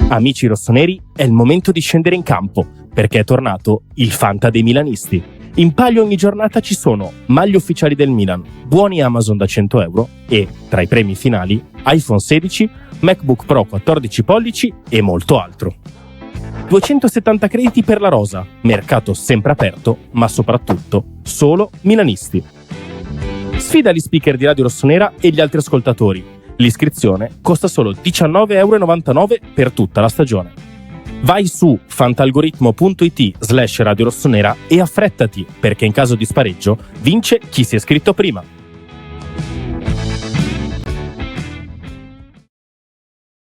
Amici rossoneri, è il momento di scendere in campo, perché è tornato il Fanta dei milanisti. In palio ogni giornata ci sono maglie ufficiali del Milan, buoni Amazon da 100 euro e, tra i premi finali, iPhone 16, MacBook Pro 14 pollici e molto altro. 270 crediti per la rosa, mercato sempre aperto, ma soprattutto solo milanisti. Sfida gli speaker di Radio Rossonera e gli altri ascoltatori. L'iscrizione costa solo 19,99 € per tutta la stagione. Vai su fantalgoritmo.it/Radio Rossonera e affrettati, perché in caso di spareggio vince chi si è iscritto prima.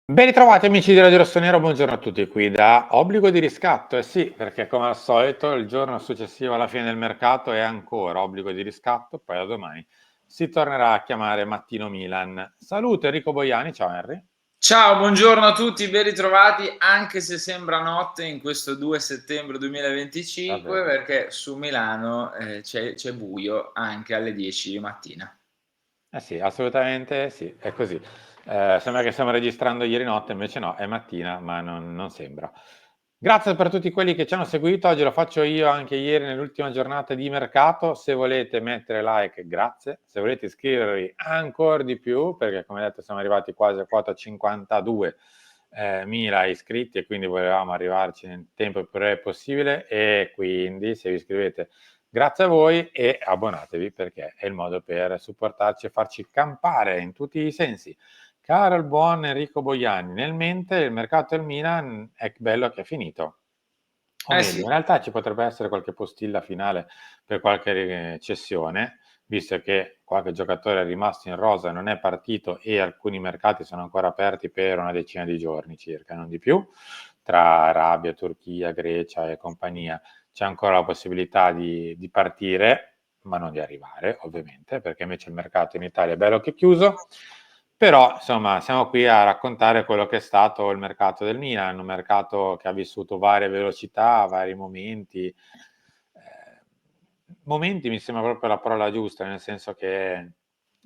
Ben ritrovati amici di Radio Rossonera, buongiorno a tutti qui da Obbligo di Riscatto. Sì, perché come al solito il giorno successivo alla fine del mercato è ancora obbligo di riscatto, poi da domani si tornerà a chiamare Mattino Milan. Saluto Enrico Boiani, ciao Henry. Ciao, buongiorno a tutti, ben ritrovati, anche se sembra notte in questo 2 settembre 2025, perché su Milano c'è buio anche alle 10 di mattina. Sì, assolutamente sì, è così. Sembra che stiamo registrando ieri notte, invece no, è mattina, ma non sembra. Grazie per tutti quelli che ci hanno seguito, oggi lo faccio io anche ieri nell'ultima giornata di mercato. Se volete mettere like, grazie. Se volete iscrivervi ancora di più, perché come detto siamo arrivati quasi a quota 52 mila iscritti e quindi volevamo arrivarci nel tempo più breve possibile, e quindi se vi iscrivete grazie a voi e abbonatevi, perché è il modo per supportarci e farci campare in tutti i sensi. Caro il buon Enrico Boiani, nel mente il mercato del Milan è bello che è finito. O meglio, Sì. in realtà ci potrebbe essere qualche postilla finale per qualche cessione, visto che qualche giocatore è rimasto in rosa e non è partito, e alcuni mercati sono ancora aperti per una decina di giorni circa, non di più, tra Arabia, Turchia, Grecia e compagnia. C'è ancora la possibilità di partire, ma non di arrivare, ovviamente, perché invece il mercato in Italia è bello che è chiuso. Però, insomma, siamo qui a raccontare quello che è stato il mercato del Milan, un mercato che ha vissuto varie velocità, vari momenti. Momenti mi sembra proprio la parola giusta, nel senso che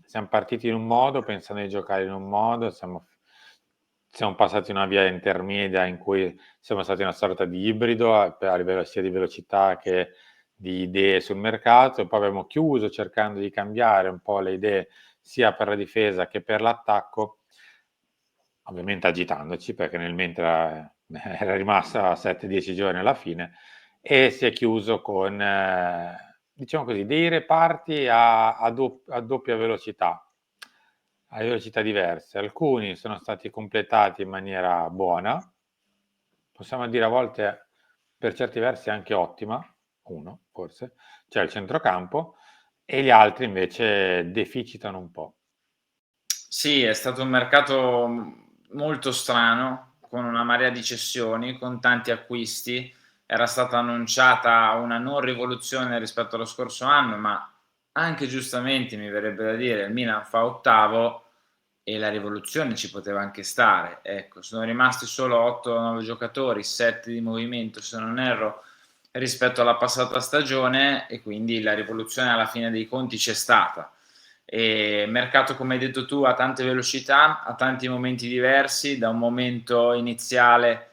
siamo partiti in un modo, pensando di giocare in un modo, siamo passati una via intermedia in cui siamo stati una sorta di ibrido a livello sia di velocità che di idee sul mercato, e poi abbiamo chiuso cercando di cambiare un po' le idee sia per la difesa che per l'attacco, ovviamente agitandoci, perché nel mentre era rimasta a 7-10 giorni alla fine, e si è chiuso con, diciamo così, dei reparti a doppia velocità, a velocità diverse. Alcuni sono stati completati in maniera buona, possiamo dire a volte per certi versi anche ottima, uno forse, cioè il centrocampo, e gli altri invece deficitano un po'. Sì, è stato un mercato molto strano, con una marea di cessioni, con tanti acquisti. Era stata annunciata una non rivoluzione rispetto allo scorso anno, ma anche giustamente mi verrebbe da dire, il Milan fa ottavo e la rivoluzione ci poteva anche stare. Ecco, sono rimasti solo 8-9 giocatori, 7 di movimento se non erro, rispetto alla passata stagione, e quindi la rivoluzione alla fine dei conti c'è stata. E mercato, come hai detto tu, a tante velocità, a tanti momenti diversi, da un momento iniziale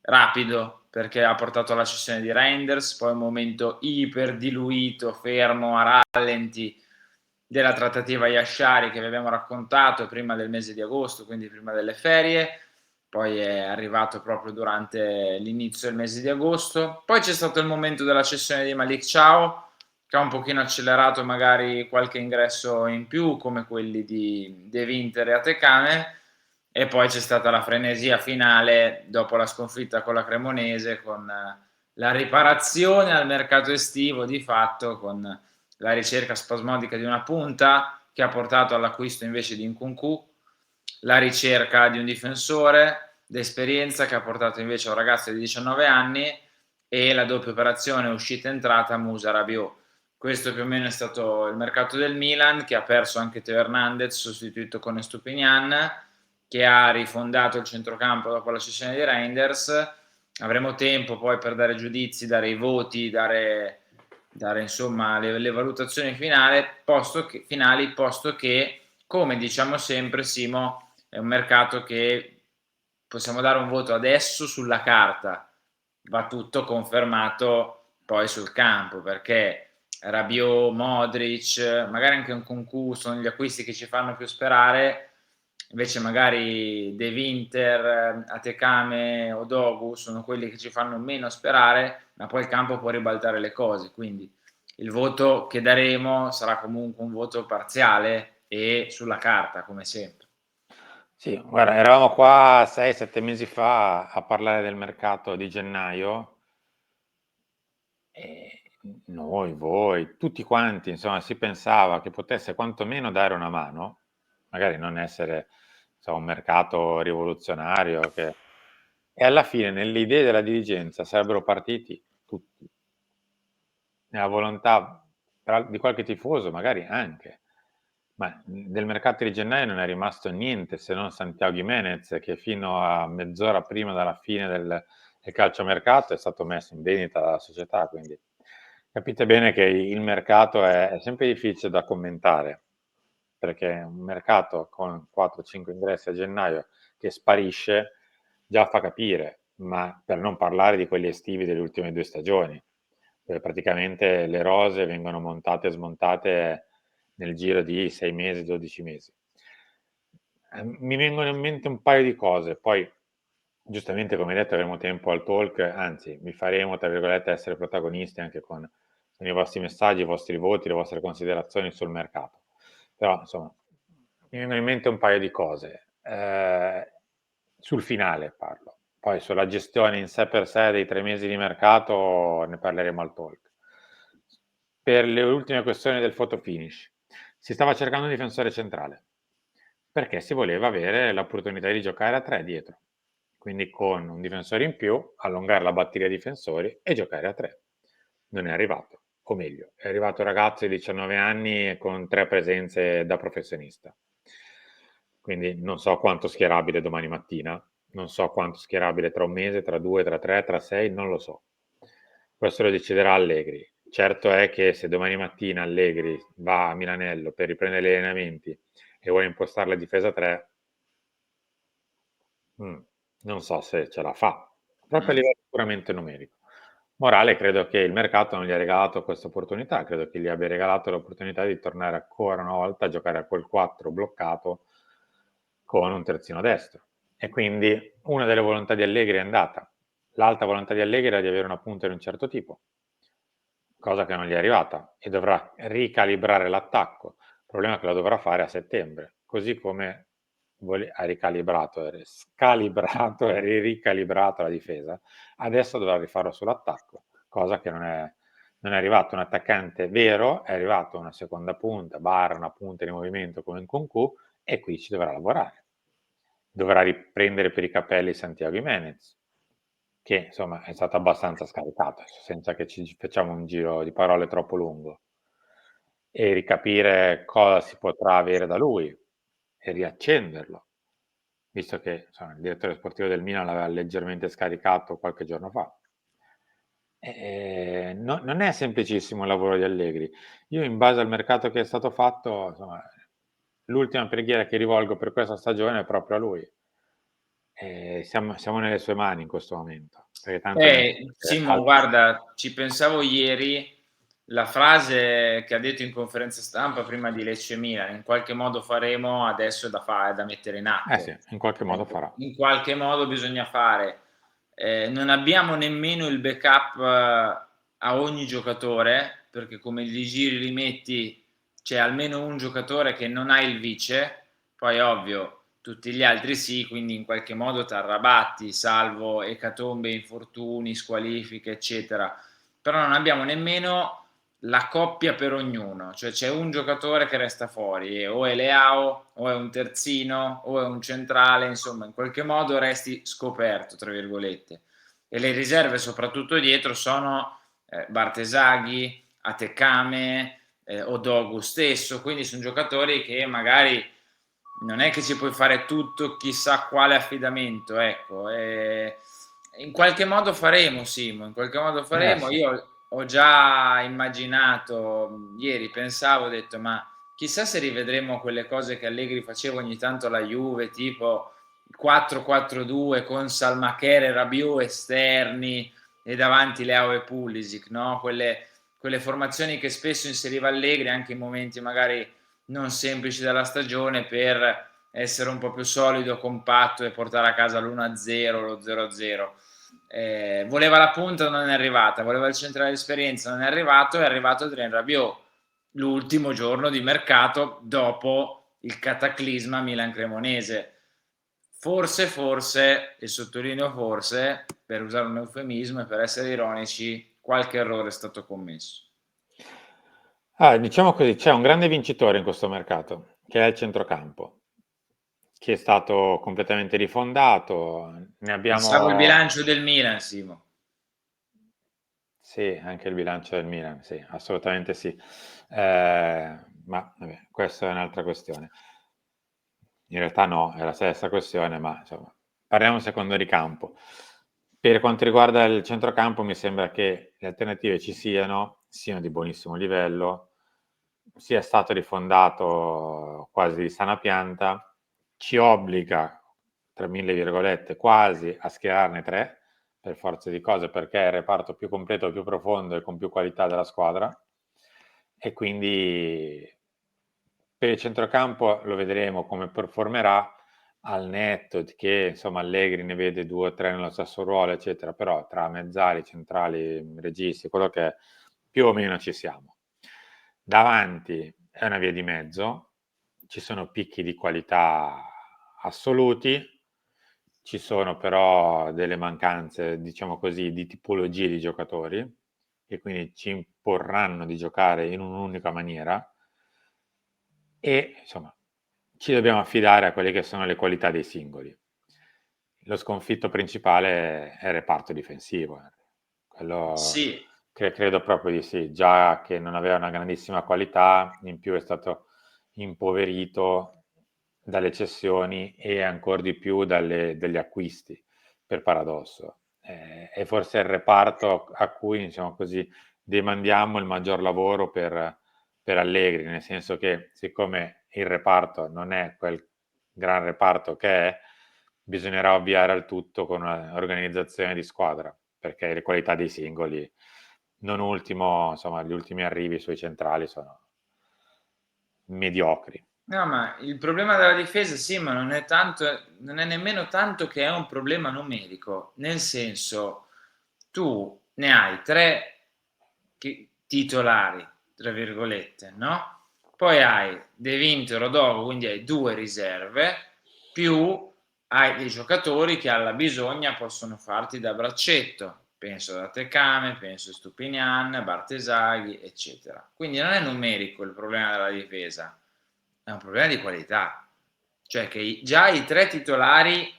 rapido perché ha portato alla cessione di Reinders, poi un momento iper diluito, fermo, a rallenti della trattativa Yashari che vi abbiamo raccontato prima del mese di agosto, quindi prima delle ferie, poi è arrivato proprio durante l'inizio del mese di agosto. Poi c'è stato il momento della cessione di Malik Thiaw, che ha un pochino accelerato magari qualche ingresso in più, come quelli di De Winter e Atecane, e poi c'è stata la frenesia finale dopo la sconfitta con la Cremonese, con la riparazione al mercato estivo di fatto, con la ricerca spasmodica di una punta che ha portato all'acquisto invece di Nkunku, la ricerca di un difensore d'esperienza che ha portato invece a un ragazzo di 19 anni, e la doppia operazione uscita-entrata Musa-Rabiot. Questo più o meno è stato il mercato del Milan, che ha perso anche Teo Hernandez, sostituito con Estupinian, che ha rifondato il centrocampo dopo la cessione di Reinders. Avremo tempo poi per dare giudizi, dare i voti, dare insomma le valutazioni finali, posto che, come diciamo sempre, Simo, è un mercato che possiamo dare un voto adesso sulla carta, va tutto confermato poi sul campo, perché Rabiot, Modric, magari anche un Nkunku sono gli acquisti che ci fanno più sperare, invece magari De Winter, Atekame o Dogu sono quelli che ci fanno meno sperare, ma poi il campo può ribaltare le cose, quindi il voto che daremo sarà comunque un voto parziale e sulla carta, come sempre. Sì, guarda, eravamo qua 6-7 mesi fa a parlare del mercato di gennaio e noi, voi, tutti quanti, insomma, si pensava che potesse quantomeno dare una mano, magari non essere, insomma, un mercato rivoluzionario, e alla fine nelle idee della dirigenza sarebbero partiti tutti, nella volontà di qualche tifoso magari anche, ma del mercato di gennaio non è rimasto niente se non Santiago Giménez, che fino a mezz'ora prima della fine del calciomercato è stato messo in vendita dalla società, quindi capite bene che il mercato è sempre difficile da commentare, perché un mercato con 4-5 ingressi a gennaio che sparisce già fa capire, ma per non parlare di quelli estivi delle ultime 2 stagioni, dove praticamente le rose vengono montate e smontate nel giro di 6 mesi, 12 mesi. Mi vengono in mente un paio di cose, poi giustamente come detto avremo tempo al talk, anzi vi faremo tra virgolette essere protagonisti anche con i vostri messaggi, i vostri voti, le vostre considerazioni sul mercato. Però insomma mi vengono in mente un paio di cose. Sul finale parlo, poi sulla gestione in sé per sé dei 3 mesi di mercato ne parleremo al talk. Per le ultime questioni del photo finish, si stava cercando un difensore centrale, perché si voleva avere l'opportunità di giocare a 3 dietro, quindi con un difensore in più, allungare la batteria di difensori e giocare a 3. Non è arrivato, o meglio, è arrivato un ragazzo di 19 anni con 3 presenze da professionista. Quindi non so quanto schierabile domani mattina, non so quanto schierabile tra un mese, tra 2, tra 3, tra 6, non lo so. Questo lo deciderà Allegri. Certo è che se domani mattina Allegri va a Milanello per riprendere gli allenamenti e vuole impostare la difesa 3, non so se ce la fa, proprio a livello puramente numerico. Morale, credo che il mercato non gli ha regalato questa opportunità, credo che gli abbia regalato l'opportunità di tornare ancora una volta a giocare a quel 4 bloccato con un terzino destro. E quindi una delle volontà di Allegri è andata. L'alta volontà di Allegri era di avere una punta di un certo tipo, cosa che non gli è arrivata, e dovrà ricalibrare l'attacco. Il problema è che lo dovrà fare a settembre, così come ha ricalibrato, scalibrato e ricalibrato la difesa, adesso dovrà rifarlo sull'attacco, cosa che non è arrivato un attaccante vero, è arrivato una seconda punta, una punta di movimento come in Nkunku, e qui ci dovrà lavorare. Dovrà riprendere per i capelli Santiago Giménez, che insomma è stato abbastanza scaricato, senza che ci facciamo un giro di parole troppo lungo, e ricapire cosa si potrà avere da lui e riaccenderlo, visto che insomma, il direttore sportivo del Milan l'aveva leggermente scaricato qualche giorno fa. Non è semplicissimo il lavoro di Allegri. Io, in base al mercato che è stato fatto, insomma, l'ultima preghiera che rivolgo per questa stagione è proprio a lui. Siamo nelle sue mani in questo momento, perché tanto Simo, guarda, ci pensavo ieri, la frase che ha detto in conferenza stampa prima di Lecce Milan, in qualche modo faremo, adesso è da fare, da mettere in atto. Sì, in qualche modo farà. In qualche modo bisogna fare. Non abbiamo nemmeno il backup a ogni giocatore, perché come li giri li metti c'è almeno un giocatore che non ha il vice, poi ovvio tutti gli altri sì, quindi in qualche modo ti arrabatti, salvo ecatombe, infortuni, squalifiche, eccetera. Però non abbiamo nemmeno la coppia per ognuno, cioè c'è un giocatore che resta fuori, e o è Leao, o è un terzino, o è un centrale, insomma, in qualche modo resti scoperto, tra virgolette. E le riserve, soprattutto dietro, sono Bartesaghi, Atekame, Odogu stesso, quindi sono giocatori che magari non è che ci puoi fare tutto chissà quale affidamento, ecco. In qualche modo faremo, Simo, in qualche modo faremo. Sì. Io ho già immaginato, ieri pensavo, ho detto, ma chissà se rivedremo quelle cose che Allegri faceva ogni tanto alla Juve, tipo 4-4-2 con Salmakere, Rabiot esterni e davanti Leao e Pulisic, no? Quelle formazioni che spesso inseriva Allegri anche in momenti magari non semplici della stagione, per essere un po' più solido, compatto e portare a casa l'1-0, lo 0-0. Voleva la punta, non è arrivata, voleva il centrale di esperienza, non è arrivato Adrien Rabiot l'ultimo giorno di mercato dopo il cataclisma Milan-Cremonese. Forse, e sottolineo forse, per usare un eufemismo e per essere ironici, qualche errore è stato commesso. Diciamo così, c'è un grande vincitore in questo mercato, che è il centrocampo, che è stato completamente rifondato. Ne Pensavo il abbiamo... bilancio del Milan, Simo. Sì, anche il bilancio del Milan, sì, assolutamente sì. Ma vabbè, questa è un'altra questione. In realtà no, è la stessa questione, ma insomma, parliamo secondo di campo. Per quanto riguarda il centrocampo, mi sembra che le alternative ci siano di buonissimo livello, sia stato rifondato quasi di sana pianta, ci obbliga, tra mille virgolette, quasi a schierarne 3, per forza di cose, perché è il reparto più completo, più profondo e con più qualità della squadra. E quindi per il centrocampo lo vedremo come performerà, al netto di che insomma Allegri ne vede 2 o 3 nello stesso ruolo, eccetera, però tra mezzali, centrali, registi, quello che è, più o meno ci siamo. Davanti è una via di mezzo, ci sono picchi di qualità assoluti, ci sono però delle mancanze, diciamo così, di tipologie di giocatori, che quindi ci imporranno di giocare in un'unica maniera, e insomma ci dobbiamo affidare a quelle che sono le qualità dei singoli. Lo sconfitto principale è il reparto difensivo. Quello Sì, credo proprio di sì, già che non aveva una grandissima qualità, in più è stato impoverito dalle cessioni e ancora di più dagli acquisti, per paradosso. E forse è il reparto a cui, diciamo così, demandiamo il maggior lavoro per Allegri, nel senso che siccome il reparto non è quel gran reparto che è, bisognerà ovviare al tutto con un'organizzazione di squadra, perché le qualità dei singoli, non ultimo, insomma, gli ultimi arrivi sui centrali sono mediocri. no, ma il problema della difesa, sì, ma non è tanto, non è nemmeno tanto che è un problema numerico, nel senso, tu ne hai 3 titolari, tra virgolette, no? Poi hai De Vinto e Rodogo, quindi hai 2 riserve, più hai dei giocatori che alla bisogna possono farti da braccetto. Penso a Tecame, penso a Stupinian, Bartesaghi, eccetera. Quindi non è numerico il problema della difesa, è un problema di qualità. Cioè che già i 3 titolari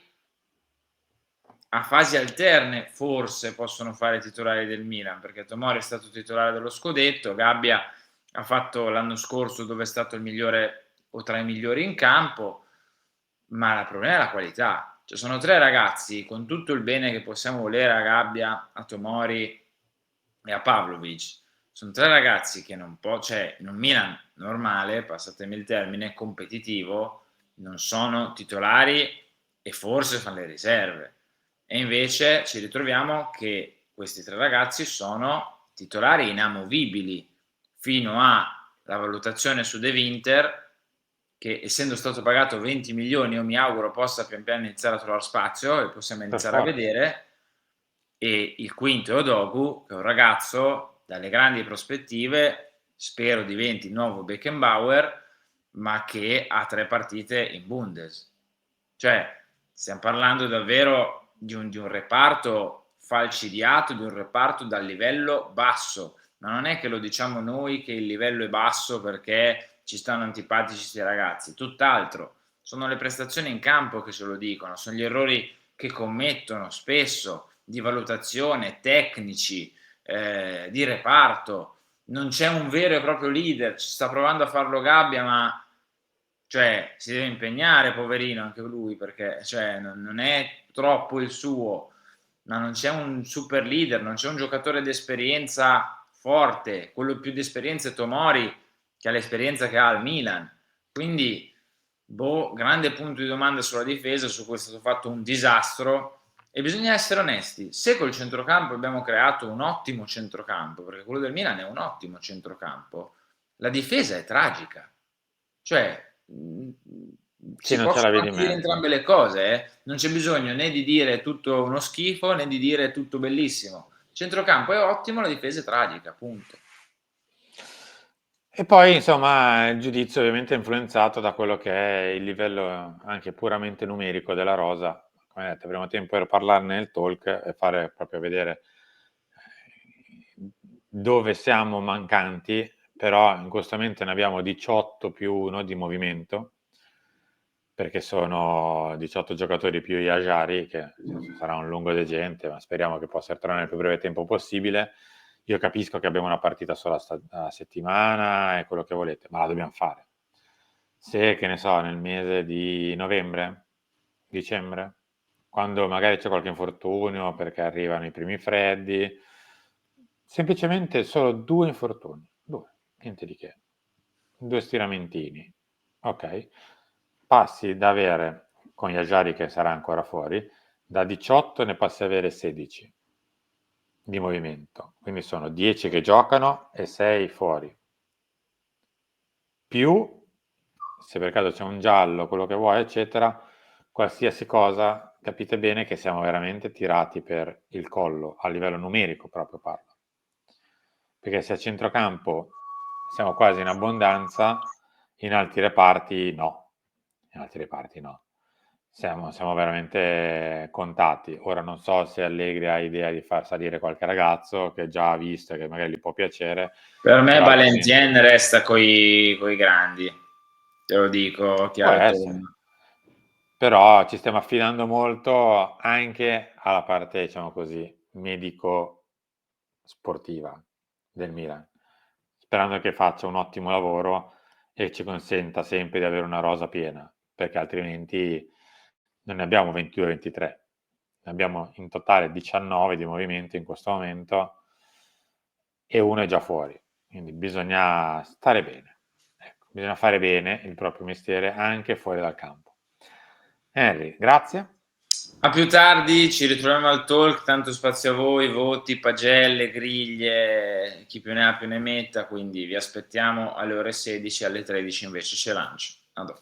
a fasi alterne forse possono fare titolari del Milan, perché Tomori è stato titolare dello scudetto, Gabbia ha fatto l'anno scorso dove è stato il migliore o tra i migliori in campo, ma il problema è la qualità. Cioè sono 3 ragazzi, con tutto il bene che possiamo volere a Gabbia, a Tomori e a Pavlovic, sono 3 ragazzi che non può, cioè in un Milan normale, passatemi il termine, competitivo, non sono titolari e forse fanno le riserve. E invece ci ritroviamo che questi 3 ragazzi sono titolari inamovibili fino alla valutazione su De Winter, che essendo stato pagato 20 milioni io mi auguro possa pian piano iniziare a trovare spazio e possiamo Per iniziare a forza. vedere, e il quinto è Odogu, che è un ragazzo dalle grandi prospettive, spero diventi il nuovo Beckenbauer, ma che ha 3 partite in Bundes. Cioè, stiamo parlando davvero di un reparto falcidiato, di un reparto dal livello basso, ma non è che lo diciamo noi che il livello è basso perché ci stanno antipatici questi ragazzi, tutt'altro, sono le prestazioni in campo che ce lo dicono, sono gli errori che commettono spesso di valutazione, tecnici, di reparto. Non c'è un vero e proprio leader, ci sta provando a farlo Gabbia, ma cioè, si deve impegnare, poverino, anche lui, perché cioè, non è troppo il suo, ma non c'è un super leader, non c'è un giocatore d'esperienza forte, quello più di esperienza è Tomori, che ha l'esperienza che ha al Milan. Quindi grande punto di domanda sulla difesa, su cui è stato fatto un disastro. E bisogna essere onesti, se col centrocampo abbiamo creato un ottimo centrocampo, perché quello del Milan è un ottimo centrocampo, la difesa è tragica. Cioè, si non ce la possono vedi anche dire mezzo. entrambe le cose, Non c'è bisogno né di dire tutto uno schifo né di dire tutto bellissimo. Il centrocampo è ottimo, la difesa è tragica, punto. E poi, insomma, il giudizio ovviamente è influenzato da quello che è il livello anche puramente numerico della rosa. Come detto, avremo tempo per parlarne nel talk e fare proprio vedere dove siamo mancanti, però in questo momento ne abbiamo 18 più 1 di movimento, perché sono 18 giocatori più Yajari, che sarà un lungo degente, ma speriamo che possa ritornare nel più breve tempo possibile. Io capisco che abbiamo una partita sola a settimana e quello che volete, ma la dobbiamo fare. Se, che ne so, nel mese di novembre, dicembre, quando magari c'è qualche infortunio perché arrivano i primi freddi, semplicemente solo 2 infortuni, 2, niente di che, 2 stiramentini, ok? Passi da avere, con Yajari che sarà ancora fuori, da 18 ne passi ad avere 16 di movimento, quindi sono 10 che giocano e 6 fuori, più se per caso c'è un giallo, quello che vuoi, eccetera, qualsiasi cosa, capite bene che siamo veramente tirati per il collo, a livello numerico proprio parlo. Perché se a centrocampo siamo quasi in abbondanza, in altri reparti no. Siamo veramente contati. Ora non so se Allegri ha idea di far salire qualche ragazzo che già ha visto e che magari gli può piacere. Per me Valentien resta coi grandi, te lo dico chiaro. Però ci stiamo affidando molto anche alla parte, diciamo così, medico-sportiva del Milan, sperando che faccia un ottimo lavoro e ci consenta sempre di avere una rosa piena, perché altrimenti non ne abbiamo 22-23, ne abbiamo in totale 19 di movimento in questo momento e uno è già fuori, quindi bisogna stare bene, ecco, bisogna fare bene il proprio mestiere anche fuori dal campo. Henry, grazie. A più tardi, ci ritroviamo al talk, tanto spazio a voi, voti, pagelle, griglie, chi più ne ha più ne metta, quindi vi aspettiamo alle ore 16, alle 13 invece c'è lancio. A dopo.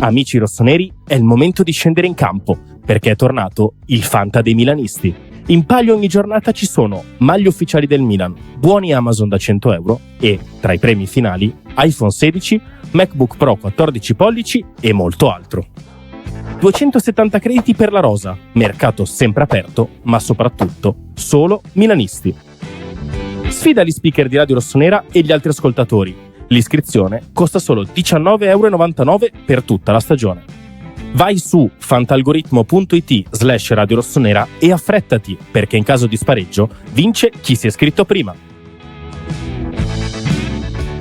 Amici rossoneri, è il momento di scendere in campo, perché è tornato il Fanta dei milanisti. In palio ogni giornata ci sono maglie ufficiali del Milan, buoni Amazon da 100 euro e, tra i premi finali, iPhone 16, MacBook Pro 14 pollici e molto altro. 270 crediti per la rosa, mercato sempre aperto, ma soprattutto solo milanisti. Sfida gli speaker di Radio Rossonera e gli altri ascoltatori. L'iscrizione costa solo 19,99 euro per tutta la stagione. Vai su fantalgoritmo.it/Radio Rossonera e affrettati, perché in caso di spareggio vince chi si è iscritto prima.